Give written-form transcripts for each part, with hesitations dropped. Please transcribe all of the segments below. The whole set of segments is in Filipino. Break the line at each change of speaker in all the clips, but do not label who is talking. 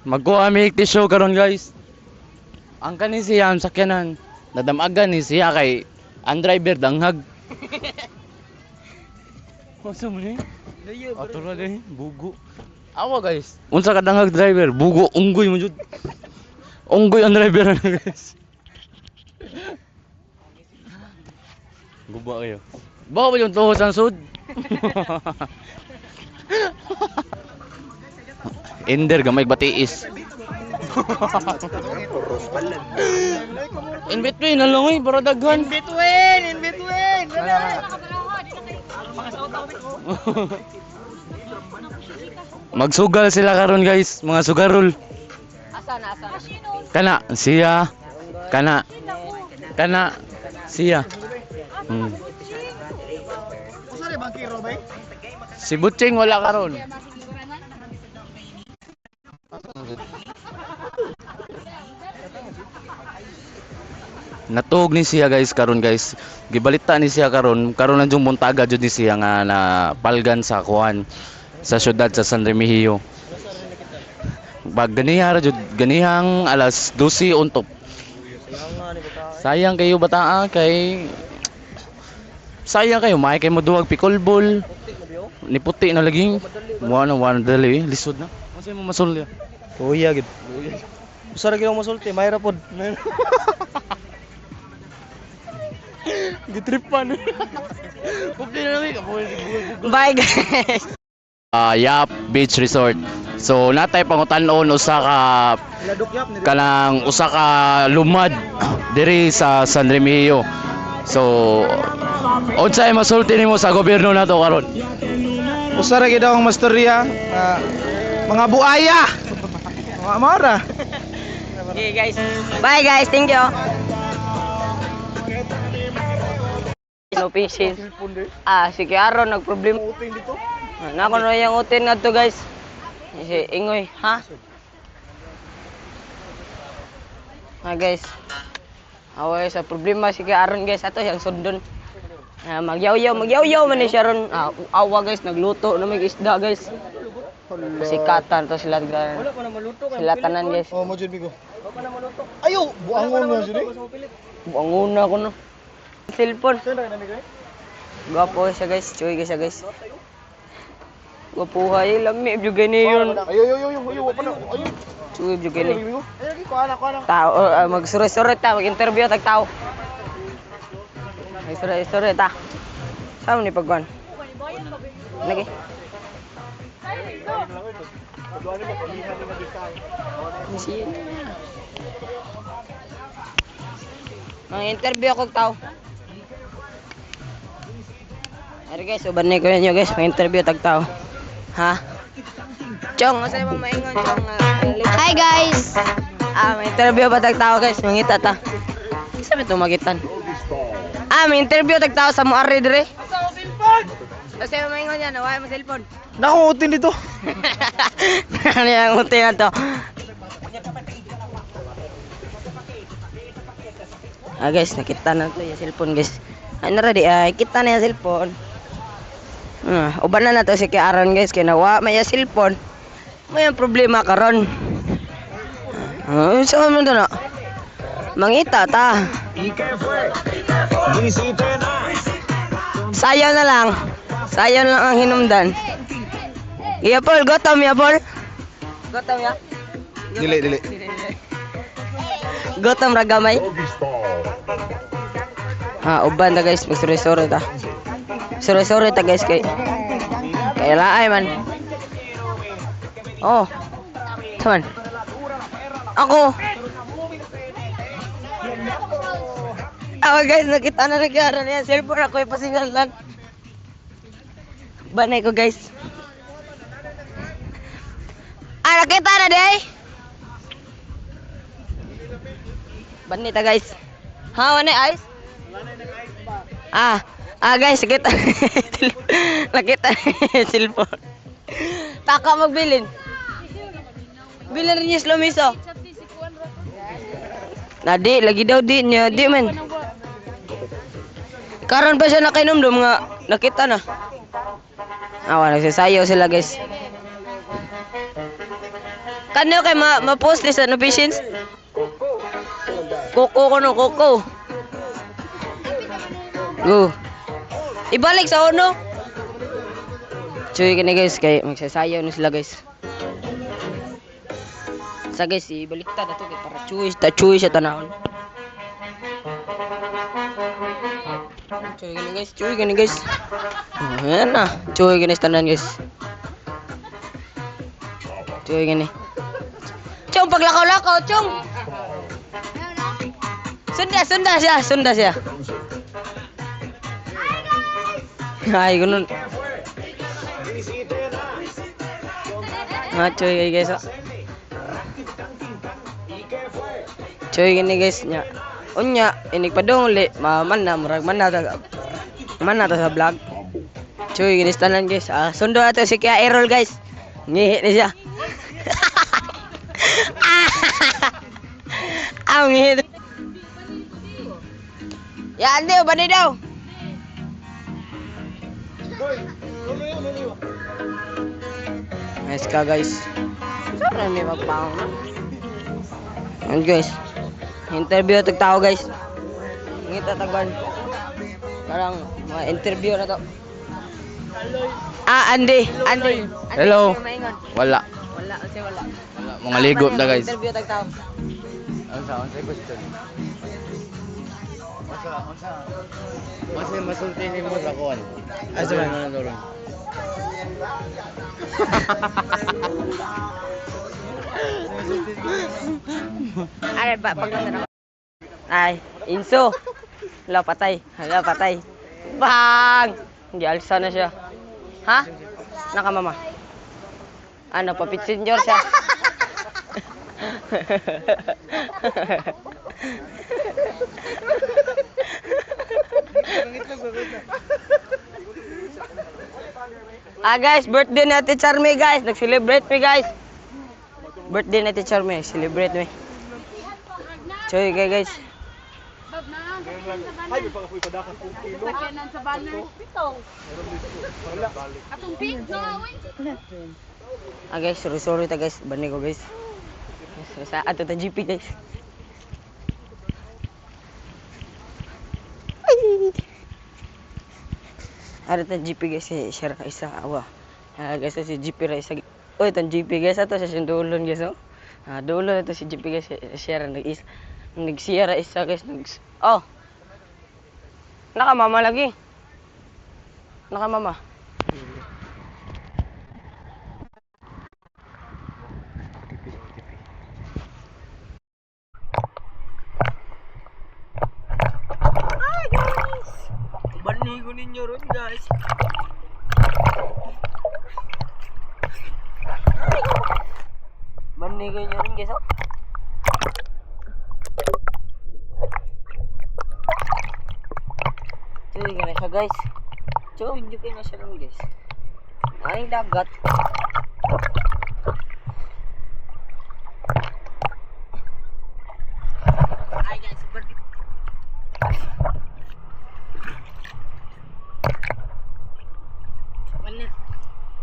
Magkuha mi tissue karon guys. Ang kani siya ang sakyanan. Nadamagan ni siya kay ang driver danghag. Masa mo ni? Ato ra dai bugo. Awa guys. Unsa ka danghag driver? Bugo unggoy mo jud. Unggoy ang driver na guys. Guba kayo. Baka ba yung tuhod ang sud? Ender gamay batiis. In between na lang eh, para daghan.
In between.
Magsugal sila karon guys, mga sugarol.
Asan?
Kana siya. Kana siya.
Usa bang kiro bay?
Si Butching wala karon. Natug ni siya guys karon guys. Gibalita ni siya karon lang jung buntaga jud ni siya nga na palgan sa kuan sa syudad sa San Remigio. Pag ganihara jud ganihang alas 12 untop. Sayang kayo bataa kay sayang kayo may kay moduwag picolball. Ni puti na laging one dali lisod na. Unsay mo masulya?
Kuya gid. Usa ra gyud masulti, mayra pod. Gitripan.
Puti na lagi ka.
Bye guys.
Yap Beach Resort. So natay pangutan-on usa ka kanang usa ka lumad diri sa San Remigio. So unsay masulti nimo sa gobyerno nato karon?
Usa ra gyud akong mastorya. Mga buaya. Mga mara. Okay guys. Bye guys, thank you. No patience. Sige aron nagproblema utin dito. Nako no yang utin ngadto guys. Si Ingoy, ha? Guys. Away sa problema sige aron guys ato yang sundon. Magyaw-yaw man ni siya ron. Awa guys, nagluto na may isda guys. Sikatan to sila guys. Sila tanan guys.
Oh, mo jud bigo. Ayo, buangon na jud.
Buangon na ako no. Cellphone. Gwapo siya guys, chuy siya guys. Gwapo hay lami juga ni yun.
Ayo, pa na. Ayo.
Chuy juga ni.
Ayo, kuana.
Tao, magsuroy-suroy ta, mag-interview tag tao. Suroy-suroy ta. Saan ni pagkuhan? Lagi. Mag-interview ako tao. Ari guys, uban ni ko ninyo guys, mag-interview tag tao. Ha? Chong, asa mo maingon chong?
Hi guys!
May interview ba tag tao guys, mangita ta. Sabi to magitan. May interview tag tao sa mo ari dire. Asa mo maingon yan, wala mo cellphone.
Nako utin dito.
Ano yang utin na to? Guys, nakita na to yung cellphone guys. Ano ra di kita na yung cellphone. Uban na to si Kiaran guys, kaya nawa may cellphone. May problema karon. Saan mo to na? Mangita ta. Sayang na lang. Sayang lang ang hinumdan. Iya Paul, gotom ya Paul. Gotom ya.
Dili.
Gotom ra gamay. Uban ta guys, magsuroy-suroy ta. Suroy-suroy ta guys kay laay man. Oh. Saman. Ako. Guys, nakita na nagkaroon niya. Cellphone ako ipasingalan. Banay ko guys. Nakita na day. Banay ta guys. Wala na ice? Guys, nakita. Nakita cellphone. Taka magbilin. Bilin rin yung slow miso. Di, lagi daw di niya. Di man. Karon pa siya nakainom nga nakita na. Nagsasayaw sila guys. Kanyo kay ma-post ni sa notifications. Koko ko no, koko. Go. Ibalik sa uno. Chuy kini guys, kay magsasayaw na sila guys. Sa guys, ibaliktad na to kay para chuy siya tanahon. Chuy gini guys. Oh, yan na. Chuy gini tanan guys. Chuy gini. Chong paglakaw-lakaw, chong. Sunda siya. Ay, ganun. Chuy guys. Chuy gini guys nya. Unya, inig padong uli, man na ta sa vlog. Chuy gini tanan guys. Sundo ato si Kia Errol guys. Ngihi ni siya. Ang ngihi. Ya ande bani daw. Nice ka guys. Saan may magpaong na? And guys, interview tag tao guys. Ngita tagban. Parang ma-interview na to. Ande.
Hello.
Maingon.
Wala.
Wala.
Mga ligo na guys.
Interview tag tao.
Unsa question? Unsa masultihin mo sa kuan? Asa man na doron?
Ay, pagkanta na. Ay, Inso. Hala, patay. Bang! Gialsa na siya. Ha? Naka mama. Ano, papitsinyor siya. Guys, birthday na Teacher May guys. Nag-celebrate me guys. Birthday na Teacher May. Celebrate me. Choy guys.
Ay, may pagapoy pa dakas kung kilo.
Sakyanan sa banner. Pitong. Atong pink, no,
Guys, sorry ta guys. Bani ko guys. Sa ato ta GP guys. Ada ta GP guys, share ka isa awa. Guys, si GP ra isa. Oy, tan GP guys ato sa sindulon guys, oh. Dulo ito si GP guys, share nag-share isa guys. Oh. Nakamama lagi. Nakamama. Banigo ninyo ron guys. Banigo ninyo ron guys, oh. Cuy ka na siya guys. Cuy, hindi kayo na siya ron guys. Ay, dagat. Ay guys, berdi.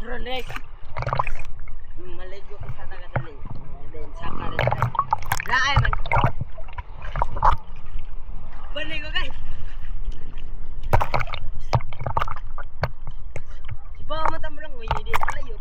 Ron guys. Maligo ko sa dagat dali. Then saka rin. Laay man. Banigo guys. Sipa mata mo lang, hindi palayo.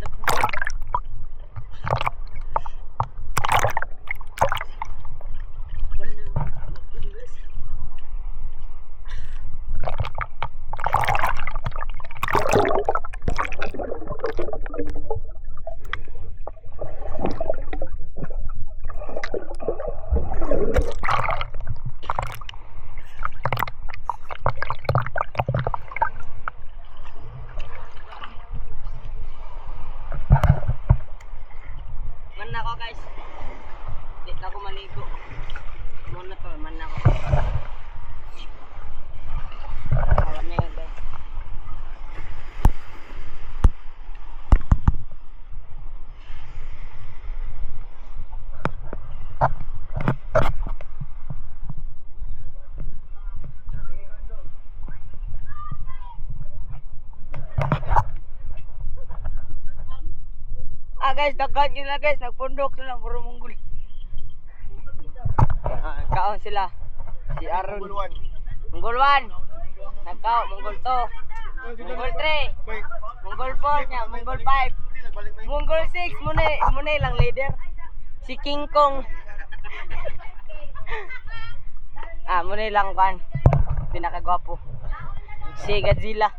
Man ako guys. Di na ako maligo. Muna to, man ako. Alam niyo guys. guys, daghan nila guys, nagpundok sila, puro munggol. Kaon sila. Si Aaron. Munggol 1. Nagkao, munggol 2. Munggol 3. Munggol 4 niya, munggol 5. Munggol 6, muna lang leader. Si King Kong. Muna lang kan. Pinakagwapo. Si Godzilla.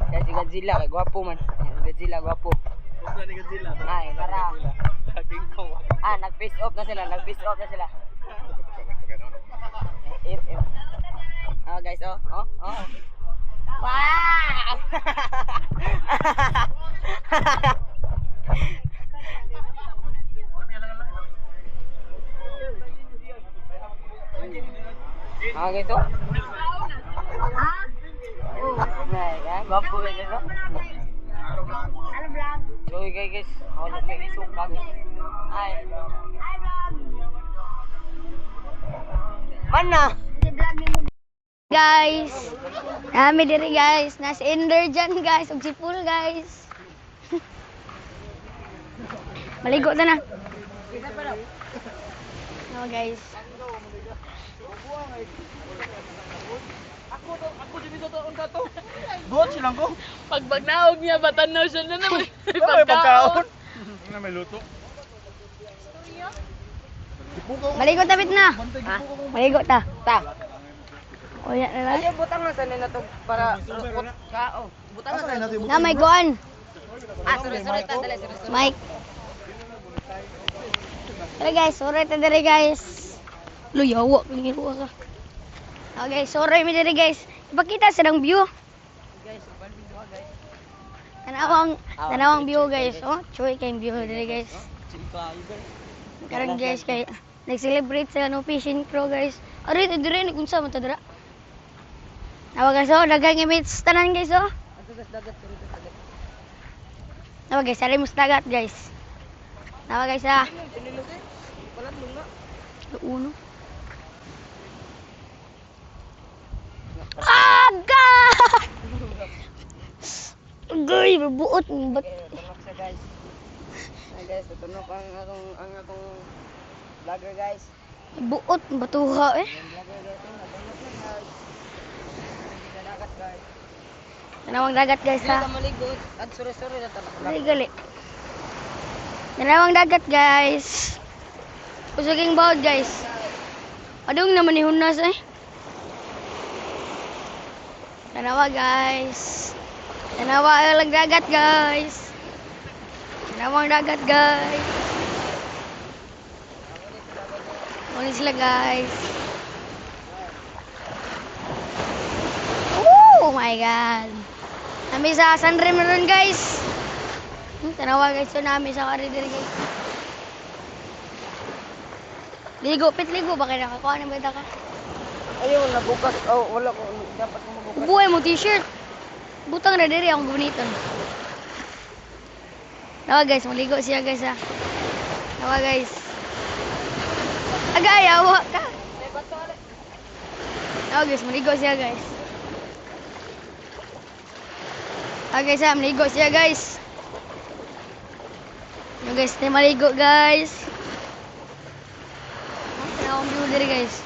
Kaya si Godzilla, kay gwapo man. Godzilla, gwapo. Ay, tara. Nag-face off na sila, guys, oh. Wow! Guys, oh. Gwapo guys, oh. So guys, may isuka guys. Ay. Mana?
Guys. Nami diri guys. Nasa Ender dyan guys. Ug si Pool guys. Maligo ta na. Oh guys.
Ako dito to on to. Buot silang ko.
Pag bagnaog niya, batanaw siya na naman.
May pagkaon. Na may luto.
Maligo ta bit na. Maligo ta. O yan na lang.
Ay, butang na sa nila to para kao. Butang na sa nila.
Na may goan.
Sorry, tandali, sorry.
Mike. Sorry guys, sorry ta diri guys. Luyawa pingiwa ka. Okay, sorry mi diri guys. Ipakita sa ng view. Tanawang view guys. Oh, choy kay view diri guys. Karon guys kay nag-celebrate sa no fishing crew guys. Ari diri ni unsa man ta dira? Nawa guys, oh, dagang imits tanan guys, oh. Nawa guys, ari mus dagat guys. Nawa guys, ah. Uno. Aga! Goy, berbuot bat.
Guys. Guys, tutunok ang atong vlogger guys.
Buot batuha eh. Tanawang dagat guys ha.
Maligot at sore-sore na talaga.
Ay gali. Tanawang dagat guys. Pusuging bawd guys. Adung naman ni Hunas eh. Tanawa guys. Tanawa lang dagat guys. Tanawang dagat guys. Muli sila guys. Oh my god. Nami sa Sunrim na rin guys. Tanawa guys. So nami sa karidir guys. Ligo, ligo. Bakit nakakuha ng beda ka?
Ayun, nabukas. Oh, wala ko. Dapat mo mabukas.
Ubuhay mo t-shirt. Butang na diri ang buniton. Nawa guys, maligo siya guys ha. Nawa guys. Agay, awa ka. Nawa guys, maligo siya guys. Guys ha, maligo siya guys. Nawa guys, tayo maligo guys. Tinawang view diri guys.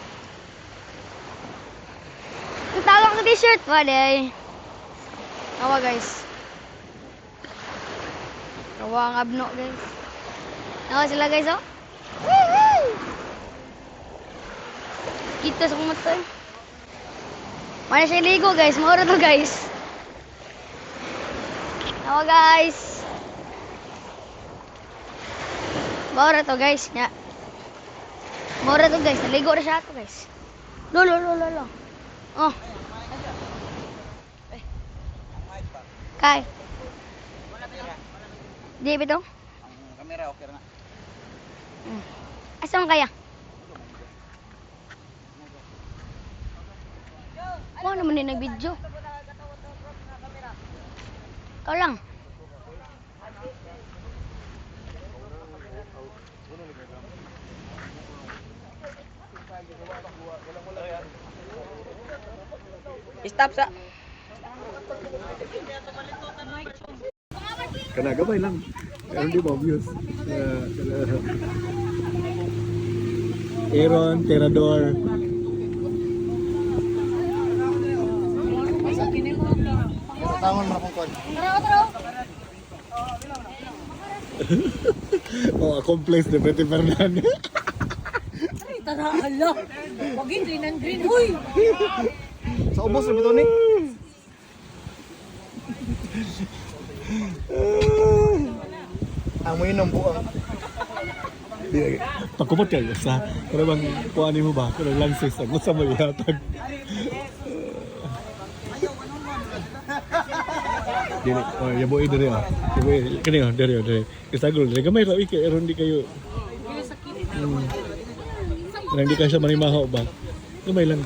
Ang tawag ng t-shirt. Waday. Nawa guys. Nawa ang abno guys. Nawa sila guys oh. Kita sa kumata eh. Mana siya ligo guys. Maura to guys. Nawa guys. Maura to guys. Nya. Maura to guys. Naligo na siya to guys. Lolo. Oh. Kay. Di bitaw?
Ang kamera okay na.
Asa man kaya? Mo naman ni nag-video. Ikaw lang.
Stop sa.
Kana gabay lang.
Aaron di ba obvious? Aaron, Terador.
Tangon mo na kung kon.
Oh, accomplice de Betty Fernandez.
Hala. Wag green and green. Uy!
Sa ubos na bito ni. Ang mo inom po ang.
Pagkumot ka sa pero bang kuhanin mo ba? Kung lances ang gusto mo ihatag. Dili, oh, yabo diri ah. Yabo kani oh, diri. Isagol, diri gamay ra iki aron di kayo. Hindi ka siya manimaho ba? Gamay lang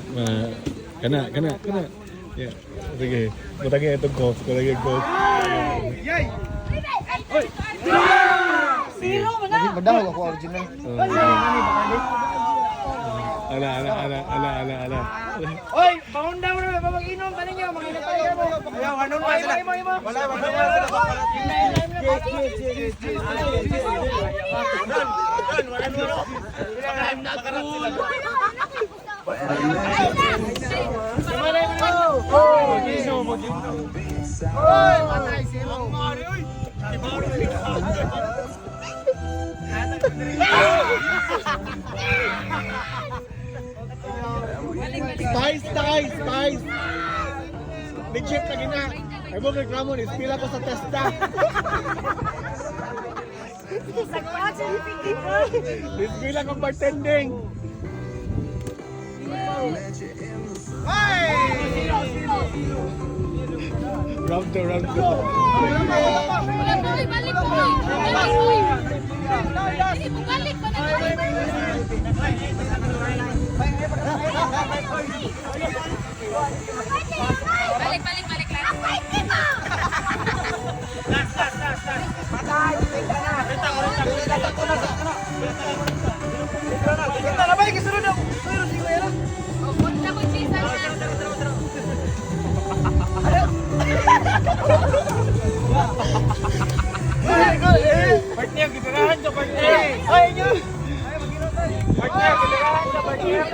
kana. Yeah. Sige, butagi itong golf, kulagay golf.
Madahog ako original.
Ala.
Oy, paunda mo na mag-inom pa ninyo, mag-inom tayo mo. Ayaw, hanon pa sila. Wala. Guys. Legit lagi na. Ay mo reklamo ni pila ko sa testa. Pila ko bartending. Round two.
Balik mo. Hindi mo balik pa Balik lang.
Kita na balik sunod ako. Sunod si Kuya.
Punta ko cheese na.
Partner, gitirahan ka partner. Ay, nyo. Partner, gitirahan ka partner.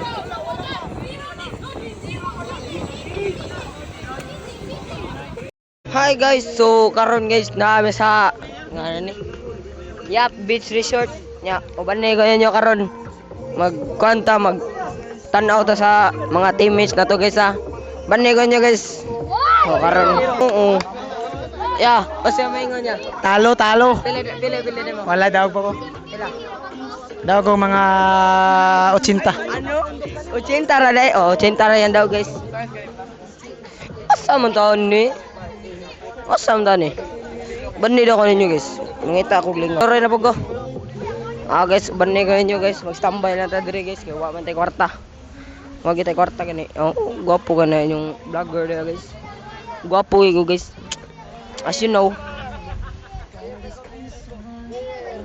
Hi guys, so karon guys naami sa ngano ni Yap Beach Resort. Nya, ubanay ko nyo karon. Mag tan-aw ta sa mga teammates na to guys ha. Banay ko nyo guys. O karon. Oo. Ya, o siya maingon niya.
Talo.
Pili mo.
Wala daw pa ko.
Pila.
Daw ko mga 80.
Ano? 80 ra dai. Oh, 80 ra yan daw guys. Asa man taon ni? Asa man taon ni? Bani daw ko ninyo guys. Ngita ko lingaw. Sorry na po ko. Guys, bani ko ninyo guys. Mag-standby lang ta dire guys. Kaya wa man tay kwarta. Wag tay kwarta gani. Oh, gwapo ka na yung vlogger dia guys. Gwapo ko guys. As you know.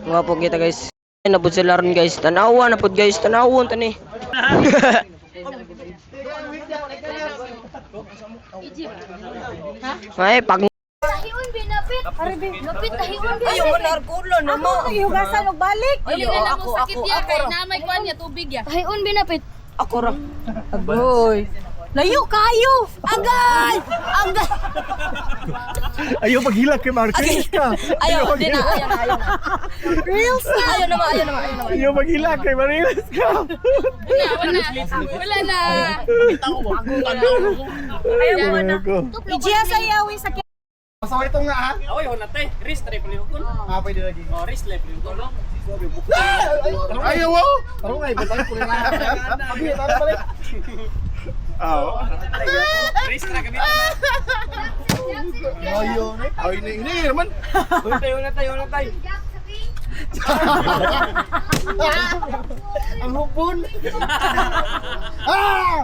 Gwapo kita guys. Napod sila ron guys. Tanawa napod guys. Tanawon tani. Ay, pag
Tahiun binapit. Lapit tahiun binapit.
ayaw mo narkulo na mo.
Hugasan mo balik.
Ayaw,
Dili na lang
ako,
mo sakit
ako,
ya
ako
kay
ra.
namay kuan ya tubig ya.
Tahiun binapit.
Ako ra.
Agoy. Layo kayo. Agay.
Ayaw maghilak kay Marquez ka.
Ayaw, di na.
Reels na.
Ayaw naman.
Ayaw maghilak kay Marquez ka.
Wala na.
Ayaw na.
Ijiya sa yawi sa
Pasaway ito nga ha.
Oy, wala tay. Wrist triple hukon.
Pwede lagi.
Oh, wrist triple hukon.
Ayaw wow. Taro nga, ibutang ko na. Abi, taro balik.
Wrist tra kami.
Ayaw ni. Ay, ini naman.
Wala tay.
Ang hupon. Ah!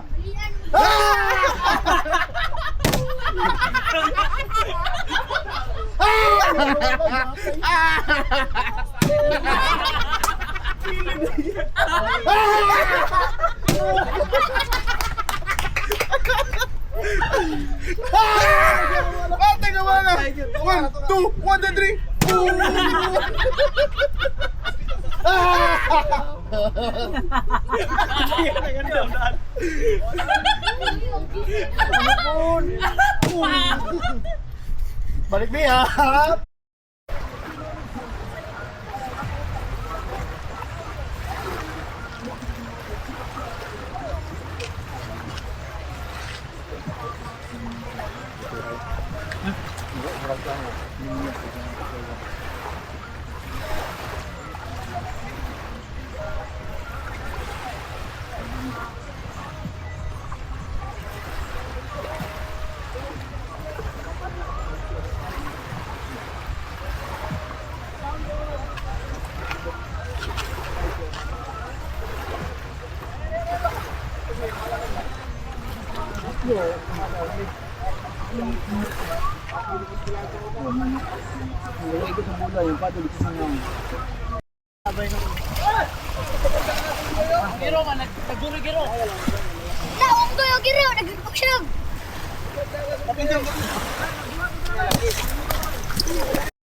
Teka mga! 1, 2, 1, 2, 3!
Balik mi ha.
Naong to yung giro, nagpagsiyog.